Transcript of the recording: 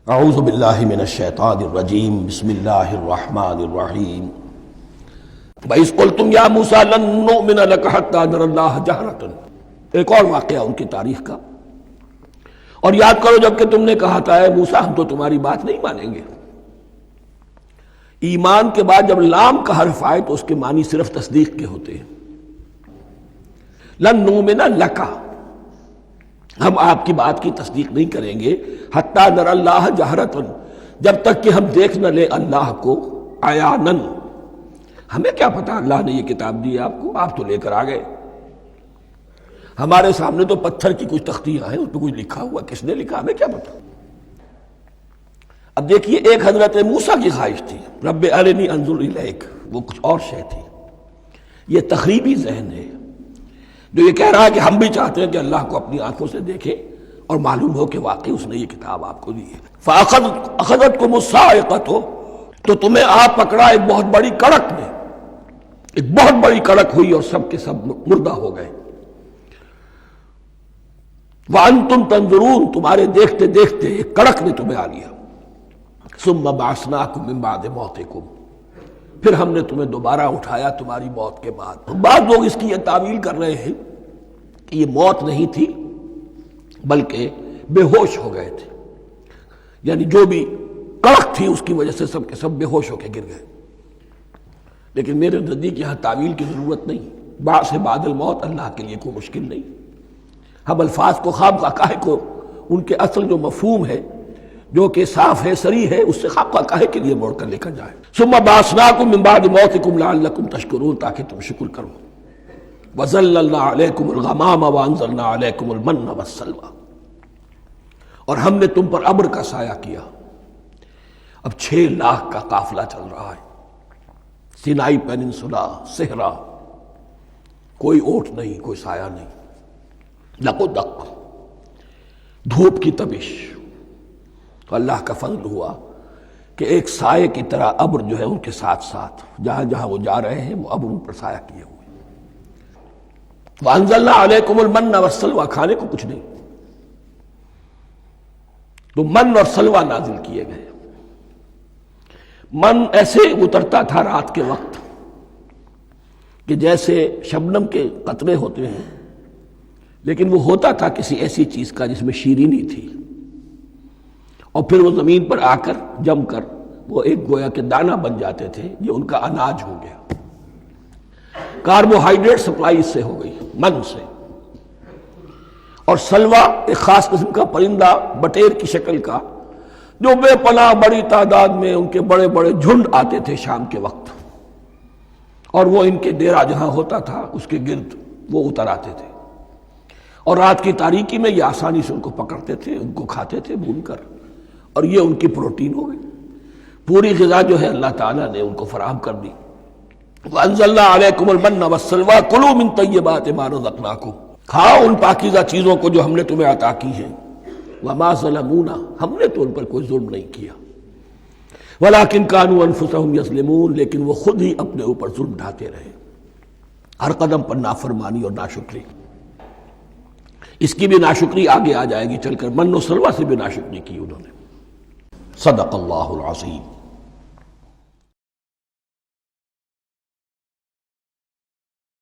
اعوذ باللہ من الشیطان الرجیم بسم اللہ الرحمن الرحیم وَإِذْ قُلْتُمْ يَا مُوسَىٰ لَن نُّؤْمِنَ لَكَ حَتَّىٰ نَرَى اللَّهَ جَهْرَةً۔ ایک اور واقعہ ان کی تاریخ کا، اور یاد کرو جب کہ تم نے کہا تھا اے موسیٰ ہم تو تمہاری بات نہیں مانیں گے۔ ایمان کے بعد جب لام کا حرف آئے تو اس کے معنی صرف تصدیق کے ہوتے ہیں۔ لن نؤمن لک، ہم آپ کی بات کی تصدیق نہیں کریں گے حتیٰ نری اللہ جہرۃ، جب تک کہ ہم دیکھ نہ لیں اللہ کو عیاناً۔ ہمیں کیا پتا اللہ نے یہ کتاب دی آپ کو، آپ تو لے کر آ گئے، ہمارے سامنے تو پتھر کی کچھ تختیاں ہیں، اس پہ کچھ لکھا ہوا، کس نے لکھا ہمیں کیا پتا۔ اب دیکھیے ایک حضرت موسیٰ کی خواہش تھی رب ارنی انظر الیک، وہ کچھ اور شے تھی۔ یہ تخریبی ذہن ہے جو یہ کہہ رہا ہے کہ ہم بھی چاہتے ہیں کہ اللہ کو اپنی آنکھوں سے دیکھیں اور معلوم ہو کہ واقعی اس نے یہ کتاب آپ کو دی ہے۔ فَأَخَذَتْكُمُ الصَّاعِقَةُ، تو تمہیں آپ پکڑا ایک بہت بڑی کڑک نے، ایک بہت بڑی کڑک ہوئی اور سب کے سب مردہ ہو گئے۔ وَأَنْتُمْ تَنظُرُونَ، تمہارے دیکھتے دیکھتے ایک کڑک نے تمہیں آ لیا۔ ثُمَّ بَعَثْنَاكُم مِّن بَعْدِ مَوْتِكُمْ، پھر ہم نے تمہیں دوبارہ اٹھایا تمہاری موت کے بعد۔ بعض لوگ اس کی یہ تعویل کر رہے ہیں کہ یہ موت نہیں تھی بلکہ بے ہوش ہو گئے تھے، یعنی جو بھی کڑک تھی اس کی وجہ سے سب کے سب بے ہوش ہو کے گر گئے۔ لیکن میرے نزدیک یہاں تعویل کی ضرورت نہیں، بعث بعد الموت اللہ کے لیے کوئی مشکل نہیں۔ ہم الفاظ کو خواب کا کو ان کے اصل جو مفہوم ہے جو کہ صاف ہے صریح ہے اس سے خواب کا کاہے کے لیے موڑ کر لے کر جائے۔ ثم بعثناکم من بعد موتکم لعلکم تشکرون، تاکہ تم شکر کرو۔ وظللنا علیکم الغمام وانزلنا علیکم المن والسلوى، اور ہم نے تم پر ابر کا سایہ کیا۔ اب 6 لاکھ کا قافلہ چل رہا ہے، سینائی پیننسولا، صحرا، کوئی اوٹ نہیں، کوئی سایہ نہیں، دق و دق، دھوپ کی تپش۔ تو اللہ کا فضل ہوا کہ ایک سائے کی طرح ابر جو ہے ان کے ساتھ ساتھ جہاں جہاں وہ جا رہے ہیں وہ ابر ان پر سایہ کیے ہوئے۔ وَأَنزَلْنَا عَلَيْكُمُ الْمَنَّ وَالسَّلْوَىٰ، کھانے کو کچھ نہیں، تو من اور سلوہ نازل کیے گئے۔ من ایسے اترتا تھا رات کے وقت کہ جیسے شبنم کے قطرے ہوتے ہیں، لیکن وہ ہوتا تھا کسی ایسی چیز کا جس میں شیرینی تھی، اور پھر وہ زمین پر آ کر جم کر وہ ایک گویا کے دانہ بن جاتے تھے، یہ ان کا اناج ہو گیا۔ کاربوہائیڈریٹ سپلائی اس سے ہو گئی، من سے۔ اور سلوہ ایک خاص قسم کا پرندہ بٹیر کی شکل کا جو بے پناہ بڑی تعداد میں ان کے بڑے بڑے جھنڈ آتے تھے شام کے وقت، اور وہ ان کے ڈیرا جہاں ہوتا تھا اس کے گرد وہ اتر آتے تھے، اور رات کی تاریکی میں یہ آسانی سے ان کو پکڑتے تھے، ان کو کھاتے تھے بھون کر، اور یہ ان کی پروٹین ہو گئی۔ پوری غذا جو ہے اللہ تعالیٰ نے ان کو فراہم کر دی۔ وَأَنزَلْنَا عَلَيْكُمُ الْمَنَّ وَالسَّلْوَىٰ كُلُوا مِن طَيِّبَاتِ مَا رَزَقْنَاكُمْ، کھاؤ ان پاکیزہ چیزوں کو جو ہم نے تمہیں عطا کی ہیں۔ وَمَا ظَلَمُونَا، ہم نے تو ان پر کوئی ظلم نہیں کیا۔ وَلَٰكِن كَانُوا أَنفُسَهُمْ يَظْلِمُونَ، لیکن وہ خود ہی اپنے اوپر ظلم ڈھاتے رہے، ہر قدم پر نافرمانی اور ناشکری۔ اس کی بھی ناشکری آگے آ جائے گی چل کر، من و سلوہ سے بھی ناشکری کی انہوں نے۔ صدق اللہ العظیم۔